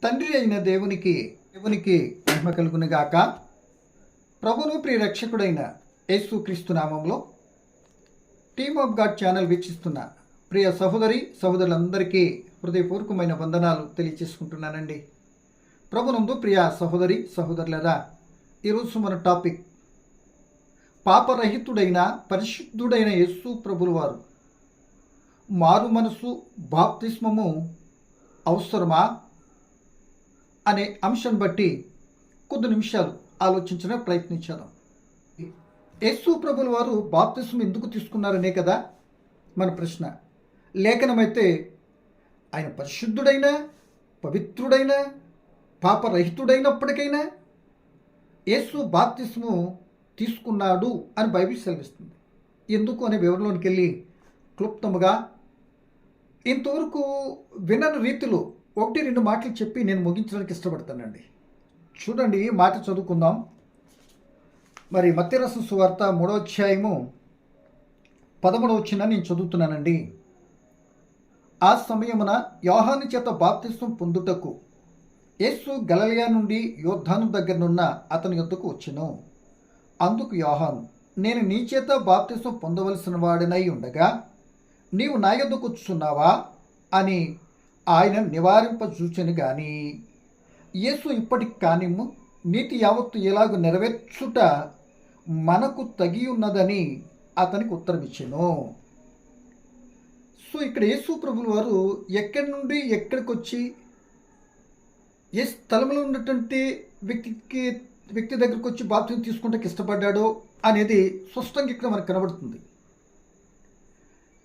తండ్రి అయిన దేవునికి మహిమ కలుగును గాక. ప్రభును ప్రియ రక్షకుడైన యేసుక్రీస్తు నామంలో టీమ్ ఆఫ్ గాడ్ ఛానల్ వీక్షిస్తున్న ప్రియ సహోదరులందరికీ హృదయపూర్వకమైన వందనాలు తెలియచేసుకుంటున్నానండి. ప్రభునందు ప్రియ సహోదరులరా, ఈరోజు మన టాపిక్ పాపరహితుడైన పరిశుద్ధుడైన యేసు ప్రభుల వారు మారు మనసు బాప్తిస్మము అవసరమా అనే అంశం బట్టి కొద్ది నిమిషాలు ఆలోచించడానికి ప్రయత్నించాను. యేసు ప్రభుల వారు బాప్తిస్మం ఎందుకు తీసుకున్నారనే కదా మన ప్రశ్న. లేఖనమైతే ఆయన పరిశుద్ధుడైన పవిత్రుడైన పాపరహితుడైనప్పటికైనా యేసు బాప్తిస్మం తీసుకున్నాడు అని బైబిల్ సెలవిస్తుంది. ఎందుకు అనే వివరంలోనికి వెళ్ళి క్లుప్తముగా ఇంతవరకు వినని రీతిలో 1-2 మాటలు చెప్పి నేను ముగించడానికి ఇష్టపడతానండి. చూడండి, మాట చదువుకుందాం. మరి మత్తయి రాసిన సువార్త 3వ అధ్యాయము 13వ వచనం నేను చదువుతున్నానండి. ఆ సమయమున యోహాను చేత బాప్తిస్మం పొందుటకు యేసు గలిలయ నుండి యోర్దాను దగ్గరనున్న అతని యొద్దకు వచ్చెను. అందుకు యోహాను, నేను నీ చేత బాప్తిస్మం పొందవలసిన వాడినై ఉండగా నీవు నా యొద్దకు వచ్చుచున్నావా అని ఆయన నివారింపజూచెను గాని యేసు ఇప్పటికి కానిమ్ము, నీతి యావత్తు ఎలాగూ నెరవేర్చుట మనకు తగి ఉన్నదని అతనికి ఉత్తరమిచ్చెను. సో ఇక్కడ యేసు ప్రభుల వారు ఎక్కడి నుండి ఎక్కడికి వచ్చి ఏ స్థలంలో ఉన్నటువంటి వ్యక్తి దగ్గరికి వచ్చి బాప్తిస్మం తీసుకుంటే ఇష్టపడ్డాడో అనేది స్పష్టంగా ఇక్కడ మనకు కనబడుతుంది.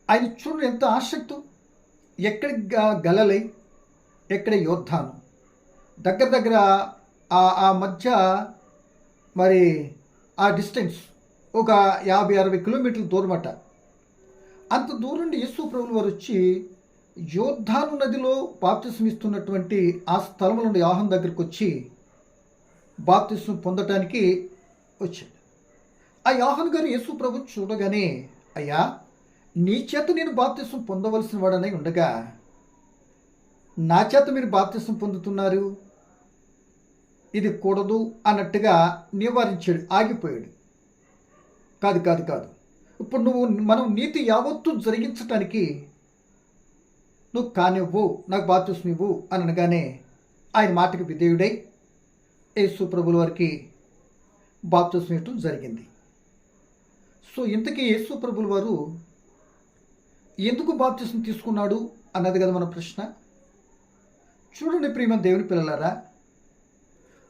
ఆయన చూడండి ఎంత ఆసక్తి. ఎక్కడ గలిలయ, ఎక్కడ యోర్దాను, దగ్గర ఆ మధ్య మరి ఆ డిస్టెన్స్ ఒక 50-60 కిలోమీటర్ల దూరం అట. అంత దూరం నుండి యేసు ప్రభుల వారు వచ్చి యోర్దాను నదిలో బాప్తిస్మం ఇస్తున్నటువంటి ఆ స్థలంలో నుండి యోహాను దగ్గరికి వచ్చి బాప్తిస్మం పొందటానికి వచ్చాడు. ఆ యోహాను గారు యేసు ప్రభు చూడగానే, అయ్యా, నీ చేత నేను బాప్తిస్మం పొందవలసిన వాడనై ఉండగా నా చేత మీరు బాప్తిస్మం పొందుతున్నారు, ఇది కూడదు అన్నట్టుగా నివారించాడు, ఆగిపోయాడు. కాదు, ఇప్పుడు మనం నీతి యావత్తు జరిగించటానికి నువ్వు కానివ్వు, నాకు బాప్తిస్మం ఇవ్వు అని అనగానే ఆయన మాటకి విధేయుడై యేసు ప్రభుల వారికి బాప్తిస్మం ఇవ్వటం జరిగింది. సో ఇంతకీ యేసు ప్రభుల వారు ఎందుకు బాప్తిస్మం తీసుకున్నాడు అన్నది కదా మన ప్రశ్న. చూడండి ప్రియమైన దేవుని పిల్లలారా,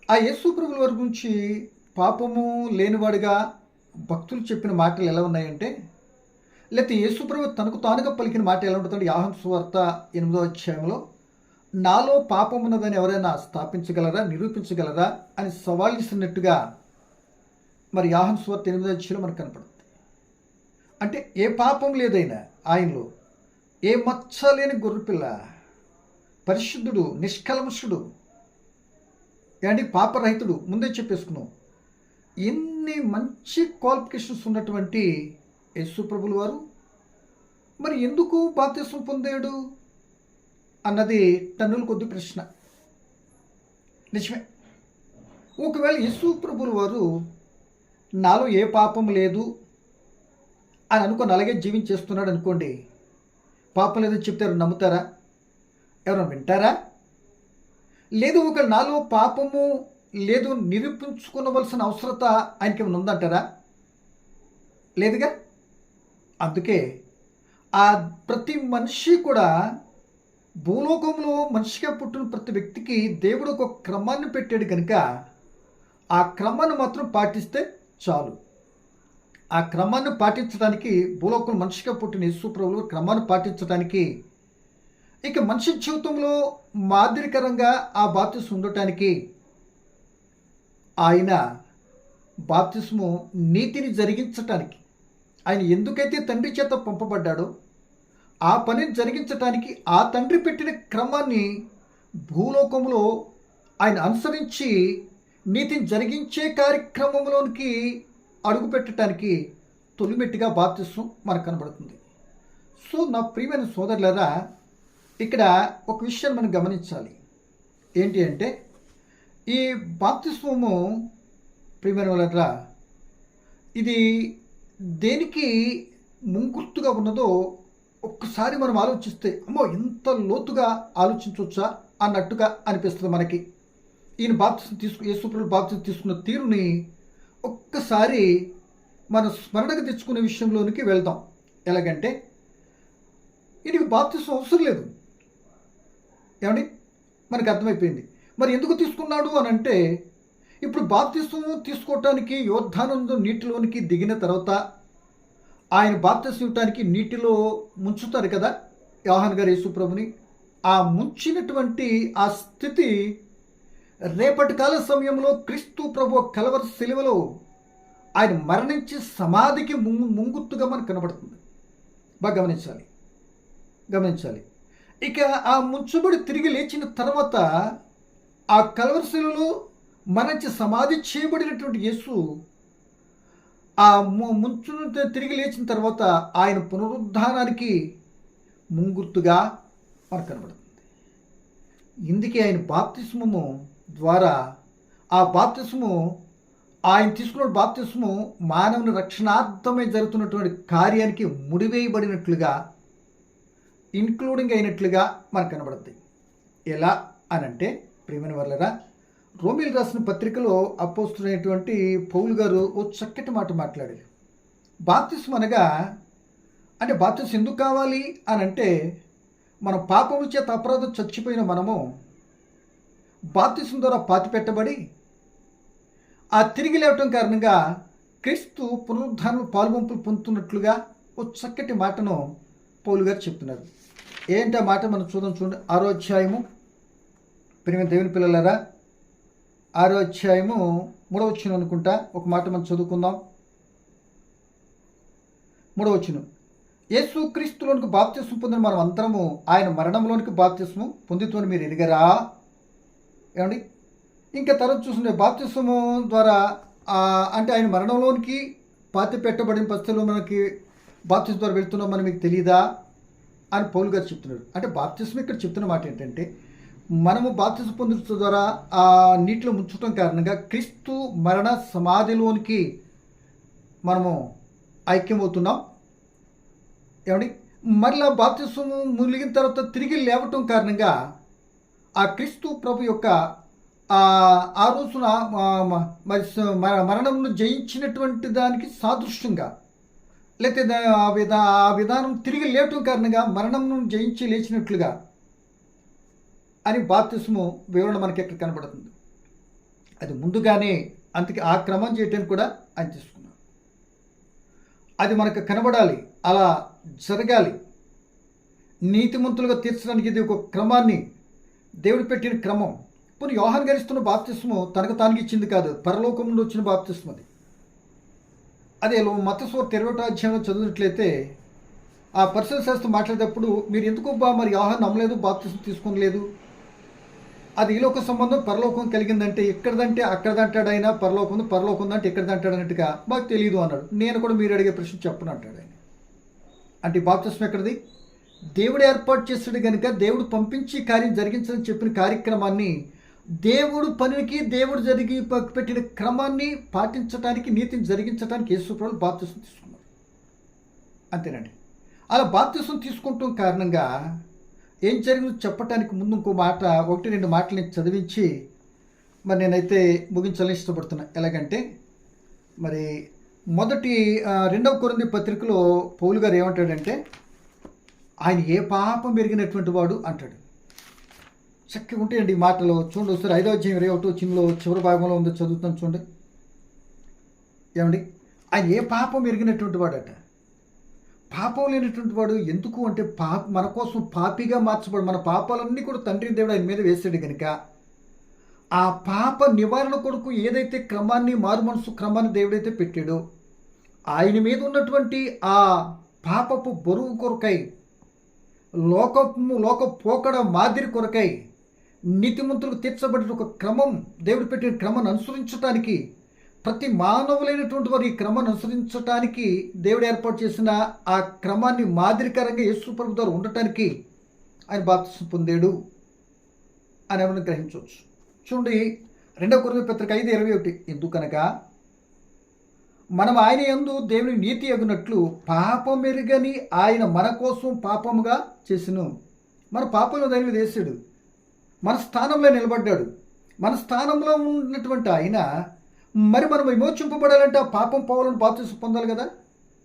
ఆ యేసు ప్రభుల వారి గురించి పాపము లేనివాడిగా భక్తులు చెప్పిన మాటలు ఎలా ఉన్నాయంటే, లేకపోతే యేసు ప్రభు తనకు తానుగా పలికిన మాట ఎలా ఉంటుందంటే, యోహాను సువార్త 8వ అధ్యాయంలో నాలో పాపం ఉన్నదని ఎవరైనా స్థాపించగలరా, నిరూపించగలరా అని సవాల్ ఇస్తున్నట్టుగా మరి యోహాను సువార్త 8వ అధ్యాయంలో మనకు కనపడుతుంది. అంటే ఏ పాపం లేదైనా ఆయనలో, ఏ మచ్చ లేని గొర్రెపిల్ల, పరిశుద్ధుడు, నిష్కల్మషుడు, ఏంటి పాపరహితుడు, ముందే చెప్పేసుకున్నాం. ఎన్ని మంచి క్వాలిఫికేషన్స్ ఉన్నటువంటి యేసు ప్రభుల వారు మరి ఎందుకు బాప్తిస్మం పొందాడు అన్నది టన్నుల కొద్ది ప్రశ్న. నిజమే, ఒకవేళ యేసు ప్రభుల వారు నాలో ఏ పాపం లేదు అని అనుకొని అలాగే జీవించేస్తున్నాడు అనుకోండి, పాపం లేదని చెప్తే ఎవరు నమ్ముతారా? ఎవరైనా వింటారా? లేదు, ఒక నాలో పాపము లేదు నిరూపించుకోవలసిన అవసరత ఆయనకి ఏమైనా ఉందంటారా? లేదుగా. అందుకే ఆ ప్రతి మనిషి కూడా, భూలోకంలో మనిషిగా పుట్టిన ప్రతి వ్యక్తికి దేవుడు ఒక క్రమాన్ని పెట్టాడు కనుక ఆ క్రమాన్ని మాత్రం పాటిస్తే చాలు. ఆ క్రమాన్ని పాటించడానికి, భూలోకంలో మనిషిగా పుట్టిన యేసు ప్రభువు క్రమాన్ని పాటించడానికి, ఇక మనిషి జీవితంలో మాదిరికరంగా ఆ బాప్తిస్మం ఉండటానికి ఆయన బాప్తిస్మం నీతిని జరిగించటానికి, ఆయన ఎందుకైతే తండ్రి చేత పంపబడ్డాడో ఆ పనిని జరిగించటానికి ఆ తండ్రి పెట్టిన క్రమాన్ని భూలోకంలో ఆయన అనుసరించి నీతిని జరిగించే కార్యక్రమంలోనికి అడుగు పెట్టడానికి తొలిమెట్టుగా బాప్తిస్మం మనకు కనబడుతుంది. సో నా ప్రియమైన సోదరులారా, ఇక్కడ ఒక విషయాన్ని మనం గమనించాలి. ఏంటి అంటే ఈ బాప్తిస్మము ప్రియమైన వాళ్ళరా, ఇది దేనికి ముంగుర్తుగా ఉన్నదో ఒక్కసారి మనం ఆలోచిస్తే అమ్మో ఇంత లోతుగా ఆలోచించవచ్చా అన్నట్టుగా అనిపిస్తుంది మనకి. ఈయన బాప్తిసం యేసుప్రభువు బాప్తిసం తీసుకున్న తీరుని ఒక్కసారి మన స్మరణకు తెచ్చుకునే విషయంలోనికి వెళ్దాం. ఎలాగంటే ఈయనకి బాప్తిసం అవసరం లేదు. ఏమండి, మనకు అర్థమైపోయింది. మరి ఎందుకు తీసుకున్నాడు అని అంటే, ఇప్పుడు బాప్తిసం తీసుకోవటానికి యోర్దాను నీటిలోనికి దిగిన తర్వాత ఆయన బాప్తిసం ఇవ్వటానికి నీటిలో ముంచుతారు కదా యోహాను గారు యేసుప్రభుని. ఆ ముంచినటువంటి ఆ స్థితి రేపటి కాల సమయంలో క్రీస్తు ప్రభు కలవరి శిలువలో ఆయన మరణించి సమాధికి ముంగుర్తుగా మనకు కనబడుతుంది. బాగా గమనించాలి. ఇక ఆ ముంచుబడి తిరిగి లేచిన తర్వాత ఆ కలవరి శిలువలో మరణించి సమాధి చేయబడినటువంటి యేసు ఆ ముంచును తిరిగి లేచిన తర్వాత ఆయన పునరుద్ధానానికి ముంగుర్తుగా మనకు కనబడుతుంది. ఇందుకే ఆయన బాప్తిస్మము ద్వారా ఆ బాప్తిస్ము ఆయన తీసుకున్న బాప్తిస్ము మానవుని రక్షణార్థమై జరుగుతున్నటువంటి కార్యానికి ముడివేయబడినట్లుగా ఇన్క్లూడింగ్ అయినట్లుగా మనకు కనబడుతుంది. ఎలా అనంటే ప్రియమైన వాళ్ళరా, రోమిల్ రాసిన పత్రికలో అపోస్తులైనటువంటి పౌలు గారు ఓ చక్కటి మాట మాట్లాడారు. బాప్తిస్మం అనగా అంటే బాప్తిస్మం ఎందుకు కావాలి అని అంటే, మన పాపముల చేత అపరాధం చచ్చిపోయిన మనము బాప్తిస్మం ద్వారా పాతి పెట్టబడి ఆ తిరిగి లేవటం కారణంగా క్రీస్తు పునరుద్ధానం పాల్గొంపులు పొందుతున్నట్లుగా ఓ చక్కటి మాటను పౌలు గారు చెప్తున్నారు. ఏంటి ఆ మాట మనం చూడండి. 6వ అధ్యాయము, ప్రియమైన దేవుని పిల్లలారా, 6వ అధ్యాయము 3వ వచనం అనుకుంటా ఒక మాట మనం చదువుకుందాం. 3వ వచనం, యేసు క్రీస్తులోనికి బాప్తిస్మం పొందిన మనం అందరము ఆయన మరణంలోనికి బాప్తిస్మం పొందుతూని మీరు ఎరిగరా. ఏమండి, ఇంకా తర్వాత చూసిన బాప్తిస్మము ద్వారా అంటే ఆయన మరణంలోనికి పాతి పెట్టబడిన పరిస్థితుల్లో మనకి బాప్తిస్మం ద్వారా వెళ్తున్నాం మనం మీకు తెలియదా అని పౌలు గారు చెప్తున్నారు. అంటే బాప్తిస్మం ఇక్కడ చెప్తున్న మాట ఏంటంటే, మనము బాప్తిస్మం పొందడం ద్వారా ఆ నీటిలో ముంచడం కారణంగా క్రీస్తు మరణ సమాధిలోనికి మనము ఐక్యమవుతున్నాం. ఏమండి, మరలా బాప్తిస్మం మునిగిన తర్వాత తిరిగి లేవటం కారణంగా ఆ క్రీస్తు ప్రభు యొక్క ఆ రోజున మరణంను జయించినటువంటి దానికి సాదృశ్యంగా, లేకపోతే ఆ విధానం తిరిగి లేవటం కారణంగా మరణంను జయించి లేచినట్లుగా అని బాప్తిస్మం వివరణ మనకి ఎక్కడ కనబడుతుంది. అది ముందుగానే అందుకే ఆ క్రమం చేయటానికి కూడా ఆయన తీసుకున్నాం. అది మనకు కనబడాలి, అలా జరగాలి. నీతిమంతులుగా తీర్చడానికి ఇది ఒక క్రమాన్ని దేవుడు పెట్టిన క్రమం. ఇప్పుడు యోహాను గారు ఇస్తున్న బాప్తిస్మం తనకు తానికి ఇచ్చింది కాదు, పరలోకం నుండి వచ్చిన బాప్తిస్మం అది. అదే మత్తయి సువార్త 21వ అధ్యాయంలో చదివినట్లయితే ఆ పరిశుద్ధ శాస్త్రం మాట్లాడేటప్పుడు మీరు ఎందుకు మరి యోహాను నమ్మలేదు, బాప్తిస్మం తీసుకోలేదు, అది ఈ లోక సంబంధం పరలోకం కలిగిందంటే ఇక్కడదంటే అక్కడదంటాడు ఆయన, పరలోకం అంటే ఇక్కడదంటాడు అన్నట్టుగా మాకు తెలియదు అన్నాడు. నేను కూడా మీరు అడిగే ప్రశ్న చెప్పను అంటాడు ఆయన. అంటే బాప్తిస్మం ఎక్కడిది? దేవుడు ఏర్పాటు చేస్తాడు కనుక దేవుడు పంపించి కార్యం జరిగించాలని చెప్పిన కార్యక్రమాన్ని, దేవుడు పనికి దేవుడు పెట్టిన క్రమాన్ని పాటించడానికి, నీతిని జరిగించడానికి యేసుప్రభువు బాప్తిస్మం తీసుకున్నారు. అంతేనండి. అలా బాప్తిస్మం తీసుకుంటాం కారణంగా ఏం జరిగిందో చెప్పడానికి ముందు ఇంకో మాట, 1-2 మాటలు నేను చదివించి మరి నేనైతే ముగించాలని ఇష్టపడుతున్నా. ఎలాగంటే మరి 2వ కొరింథీ పత్రికలో పౌలు గారు ఏమంటాడంటే, ఆయన ఏ పాపం పెరిగినటువంటి వాడు అంటాడు. చక్కగా ఉంటాయండి ఈ మాటలు. చూడండి ఒకసారి 5వ అధ్యాయం 21వ వచనంలో చివరి భాగంలో ఉందో చదువుతాను చూడండి. ఏమండి, ఆయన ఏ పాపం ఎరిగినటువంటి వాడట. పాపం లేనటువంటి వాడు ఎందుకు అంటే మన కోసం పాపిగా మార్చబడు, మన పాపాలన్నీ కూడా తండ్రి దేవుడు ఆయన మీద వేసాడు కనుక ఆ పాప నివారణ కొరకు ఏదైతే క్రమాన్ని, మారు మనసు క్రమాన్ని దేవుడైతే పెట్టాడో ఆయన మీద ఉన్నటువంటి ఆ పాపపు బరువు కొరకై, లోక పోకడ మాదిరి కొరకై నీతిమంతులకు తీర్చబడిన ఒక క్రమం, దేవుడు పెట్టిన క్రమాన్ని అనుసరించడానికి, ప్రతి మానవులైనటువంటి వారు ఈ క్రమాన్ని అనుసరించడానికి దేవుడు ఏర్పాటు చేసిన ఆ క్రమాన్ని మాదిరికరంగా యేసు ప్రభు ద్వారా ఉండటానికి ఆయన బాప్తిస్మం పొందాడు అని మనం గ్రహించవచ్చు. చూడండి 2 కొరింథీ పత్రిక 5:21, ఎందుకనగా మనం ఆయన యందు దేవుని నీతి అగునట్లు పాపమెరుగని ఆయన మన కోసం పాపముగా చేసిను. మన పాపంలో దాని మీద వేసాడు, మన స్థానంలో నిలబడ్డాడు. మన స్థానంలో ఉన్నటువంటి ఆయన మరి మనం విమోచింపబడాలంటే ఆ పాపం పోవాలని బాప్తిసం పొందాలి కదా.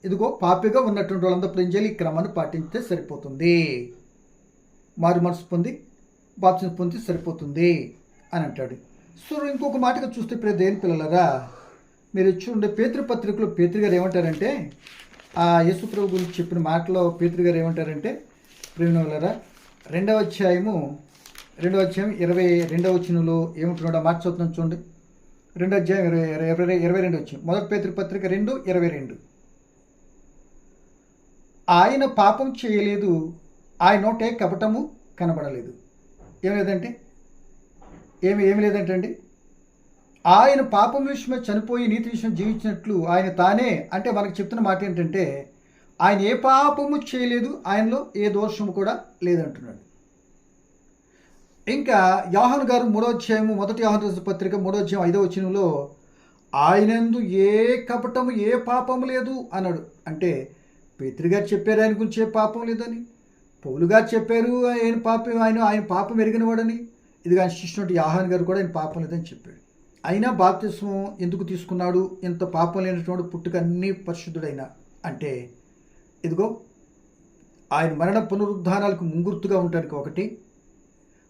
ఇదిగో పాపిగా ఉన్నటువంటి వాళ్ళందరూ ఏం చేయాలి? ఈ క్రమాన్ని పాటించితే సరిపోతుంది. మారు మనసు పొంది బాప్తిసం పొందితే సరిపోతుంది అని అంటాడు. సో ఇంకొక మాటగా చూస్తే ప్రియ దేవుని పిల్లలారా, మీరు చూడండి పేతురు పత్రికలో పేతురు గారు ఏమంటారంటే, ఆ యేసు ప్రభు గురించి చెప్పిన మాటలో పేతురు గారు ఏమంటారంటే, ప్రియనులారా 2వ అధ్యాయం 22వ వచనంలో ఏమంటున్నాడు ఆ మాట చదువుతున్నాను చూడండి. 2వ అధ్యాయం 22 వచ్చిన మొదటి పేతురు పత్రిక 2:22. ఆయన పాపం చేయలేదు, ఆయన నోటే కపటము కనబడలేదు. ఏమి లేదంటే ఏమి లేదంటే అండి, ఆయన పాపం విషయమే చనిపోయి నీతి విషయం జీవించినట్లు ఆయన తానే, అంటే మనకు చెప్తున్న మాట ఏంటంటే ఆయన ఏ పాపము చేయలేదు, ఆయనలో ఏ దోషము కూడా లేదంటున్నాడు. ఇంకా యోహాను గారు 3వ అధ్యాయం మొదటి యోహాను పత్రిక 3వ అధ్యాయం 5వ వచనంలో ఆయనందు ఏ కపటము ఏ పాపము లేదు అన్నాడు. అంటే పేతురు గారు చెప్పారు ఆయన గురించి ఏ పాపం లేదని, పౌలు గారు చెప్పారు ఆయన పాపం ఎరిగిన వాడని, ఇది ఆయన శిష్యుడు యోహాను గారు కూడా ఆయన పాపం లేదని చెప్పాడు. అయినా బాప్తిస్మం ఎందుకు తీసుకున్నాడు? ఇంత పాపం లేనటువంటి పుట్టుక అన్ని పరిశుద్ధుడైన అంటే ఇదిగో ఆయన మరణ పునరుద్ధానాలకు ముంగుర్తుగా ఉండడానికి ఒకటి,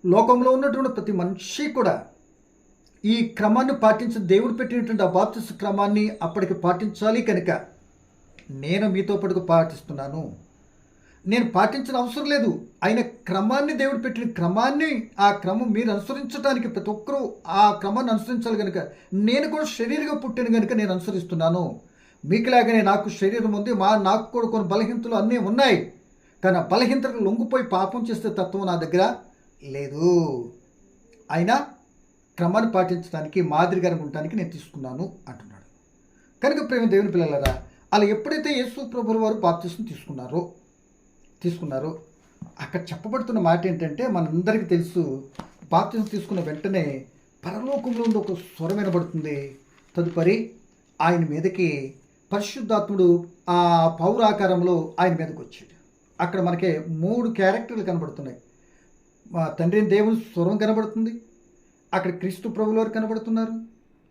లోకంలో ఉన్నటువంటి ప్రతి మనిషి కూడా ఈ క్రమాన్ని పాటించి దేవుడు పెట్టినటువంటి ఆ బాప్తిస్మ క్రమాన్ని అప్పటికి పాటించాలి. కనుక నేను మీతో పాటుగా పాటిస్తున్నాను. నేను పాటించిన అవసరం లేదు, ఆయన క్రమాన్ని దేవుడు పెట్టిన క్రమాన్ని, ఆ క్రమం మీరు అనుసరించడానికి ప్రతి ఒక్కరూ ఆ క్రమాన్ని అనుసరించాలి. కనుక నేను కూడా శరీరంగా పుట్టిన కనుక నేను అనుసరిస్తున్నాను. మీకులాగానే నాకు శరీరం ఉంది, నాకు కూడా కొన్ని బలహీనతలు అన్నీ ఉన్నాయి. కానీ ఆ బలహీనతలకు లొంగిపోయి పాపం చేసే తత్వం నా దగ్గర లేదు. అయినా క్రమాన్ని పాటించడానికి మాదిరిగా ఉండటానికి నేను తీసుకున్నాను అంటున్నాడు. కనుక ప్రేమ దేవుని పిల్లలారా, అలా ఎప్పుడైతే యేసు ప్రభువుల వారు బాప్తిస్మం తీసుకున్నారో అక్కడ చెప్పబడుతున్న మాట ఏంటంటే, మనందరికీ తెలుసు, బాప్తిస్మం తీసుకున్న వెంటనే పరలోకంలో ఉండి ఒక స్వరం వినబడుతుంది. తదుపరి ఆయన మీదకి పరిశుద్ధాత్ముడు ఆ పౌరాకారంలో ఆయన మీదకి వచ్చాడు. అక్కడ మనకి 3 క్యారెక్టర్లు కనబడుతున్నాయి. తండ్రి దేవుని స్వరం కనబడుతుంది, అక్కడ క్రీస్తు ప్రభువుల వారు కనబడుతున్నారు,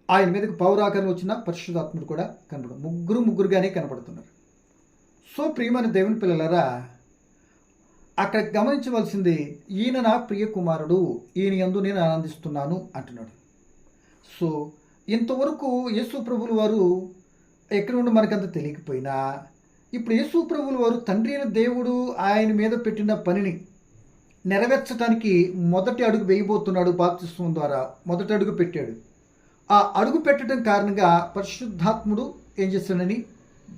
ఆయన మీదకి పౌరాకారం వచ్చిన పరిశుద్ధాత్ముడు కూడా ముగ్గురుగానే కనబడుతున్నారు. సో ప్రియమైన దేవుని పిల్లలారా, అక్కడ గమనించవలసింది, ఈయన నా ప్రియ కుమారుడు, ఈయన యందు నేను ఆనందిస్తున్నాను అంటున్నాడు. సో ఇంతవరకు యేసు ప్రభువుల వారు ఎక్కడ నుండి మనకంత తెలియకపోయినా, ఇప్పుడు యేసు ప్రభువుల వారు తండ్రి అయిన దేవుడు ఆయన మీద పెట్టిన పనిని నెరవేర్చడానికి మొదటి అడుగు వేయబోతున్నాడు. బాప్తిస్మం ద్వారా మొదటి అడుగు పెట్టాడు. ఆ అడుగు పెట్టడం కారణంగా పరిశుద్ధాత్ముడు ఏం చేశాడని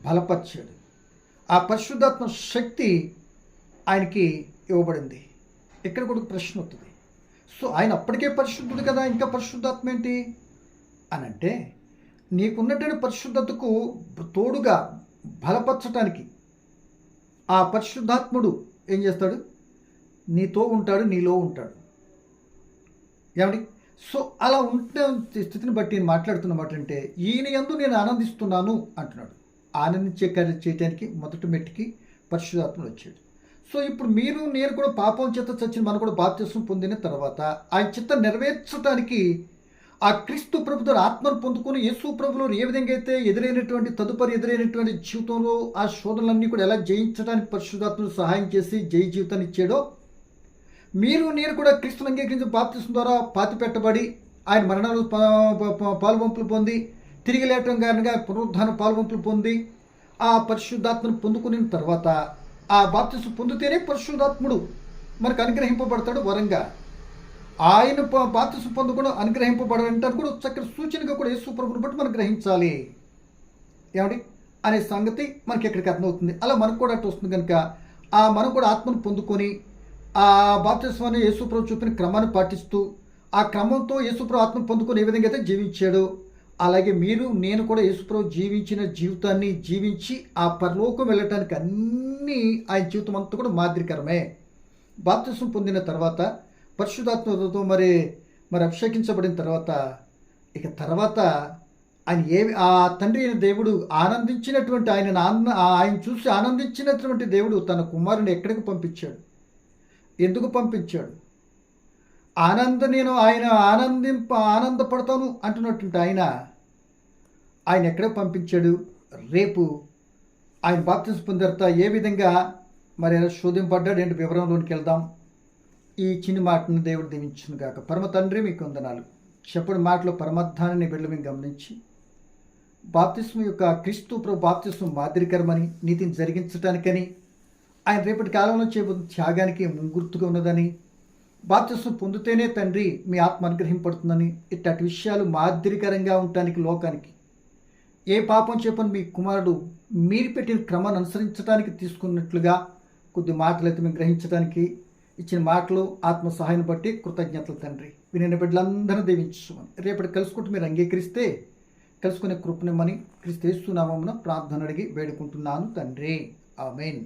బలపరిచాడు. ఆ పరిశుద్ధాత్మ శక్తి ఆయనకి ఇవ్వబడింది. ఇక్కడ కూడా ప్రశ్న వస్తుంది, సో ఆయన అప్పటికే పరిశుద్ధుడు కదా, ఇంకా పరిశుద్ధాత్మ ఏంటి అని అంటే, నీకున్నటువంటి పరిశుద్ధతకు తోడుగా బలపరచడానికి ఆ పరిశుద్ధాత్ముడు ఏం చేస్తాడు? నీతో ఉంటాడు, నీలో ఉంటాడు. ఏమండి? సో అలా ఉంటే స్థితిని బట్టి నేను మాట్లాడుతున్నమాట అంటే, ఈయన యందు నేను ఆనందిస్తున్నాను అంటున్నాడు. ఆనందించే కార్యం చేయడానికి మొదటి మెట్టుకి పరిశుద్ధాత్ముడు వచ్చాడు. సో ఇప్పుడు మీరు నేను కూడా పాపం చేత చచ్చిన మనం కూడా బాప్తిస్మం పొందిన తర్వాత ఆయన చిత్తం నెరవేర్చడానికి ఆ క్రీస్తు ప్రభుత్వ ఆత్మను పొందుకొని యేసు ప్రభువులో ఏ విధంగా అయితే తదుపరి ఎదురైనటువంటి జీవితంలో ఆ శోధనలన్నీ కూడా ఎలా జయించడానికి పరిశుద్ధాత్మను సహాయం చేసి జయ జీవితాన్ని ఇచ్చాడో, మీరు నేను కూడా క్రీస్తుని అంగీకరించి బాప్తిస్మం ద్వారా పాతి పెట్టబడి ఆయన మరణాలు పాలువంపులు పొంది తిరిగి లేటం కారణంగా పునరుద్ధాన పాలువంపులు పొంది ఆ పరిశుద్ధాత్మను పొందుకున్న తర్వాత ఆ బాప్తిస్మం పొందితేనే పరిశుద్ధాత్ముడు మనకు అనుగ్రహింపబడతాడు వరంగా. ఆయన బాప్తిస్మం పొందుకుని అనుగ్రహింపబడాలంటే కూడా చక్కటి సూచనగా కూడా యేసు ప్రభువుని బట్టి మనం గ్రహించాలి. ఏమండి అనే సంగతి మనకి ఎక్కడికి అర్థమవుతుంది. అలా మనకు కూడా అటు వస్తుంది. కనుక మనం కూడా ఆత్మను పొందుకొని ఆ బాప్తిస్మాన్ని యేసు ప్రభు చూపిన క్రమాన్ని పాటిస్తూ ఆ క్రమంతో యేసు ప్రభు ఆత్మను పొందుకొని ఏ విధంగా అయితే జీవించాడో, అలాగే మీరు నేను కూడా యేసు ప్రభు జీవించిన జీవితాన్ని జీవించి ఆ పరలోకం వెళ్ళటానికి అన్నీ ఆయన జీవితం అంతా కూడా మాదిరికరమే. బాప్తిస్మం పొందిన తర్వాత పరిశుద్ధాత్మతో మరి అభిషేకించబడిన తర్వాత ఇక తర్వాత ఆ తండ్రి అయిన దేవుడు ఆనందించినటువంటి ఆయన చూసి ఆనందించినటువంటి దేవుడు తన కుమారుని ఎక్కడికి పంపించాడు, ఎందుకు పంపించాడు? నేను ఆయన ఆనందపడతాను అంటున్నటువంటి ఆయన ఎక్కడికి పంపించాడు? రేపు ఆయన బాప్తిస్మం పొందిన తర్వాత ఏ విధంగా మరి శోధింపడ్డాడు ఏంటి వివరంలోనికి వెళ్దాం. ఈ చిన్న మాటను దేవుడు దీవించును గాక. పరమ తండ్రి మీకు వందనాలు. చెప్పని మాటలో పరమార్థాన్ని బిడ్డలు మేము గమనించి బాప్తిస్మం యొక్క క్రీస్తు ప్రభు బాప్తిస్మం మాదిరికరమని, నీతిని జరిగించడానికని, ఆయన రేపటి కాలంలో చేయబోతున్న త్యాగానికి ముంగుర్తుగా ఉన్నదని, బాప్తిస్మం పొందితేనే తండ్రి మీ ఆత్మ అనుగ్రహింపడుతుందని, ఇట్లాంటి విషయాలు మాదిరికరంగా ఉండటానికి లోకానికి ఏ పాపం చెప్పని మీ కుమారుడు మీరు పెట్టిన క్రమాన్ని అనుసరించడానికి తీసుకున్నట్లుగా కొద్ది మాటలు అయితే మేము గ్రహించడానికి ఇచ్చిన మాటలు ఆత్మ సహాయాన్ని బట్టి కృతజ్ఞతలు తండ్రి. వినిన బిడ్డలందరూ దీవించమని రేపటి కలుసుకుంటూ మీరు అంగీకరిస్తే కలుసుకునే కృపనిమ్మని క్రీస్తు యేసు నామమున ప్రార్థన అడిగి వేడుకుంటున్నాను తండ్రి. ఆమేన్.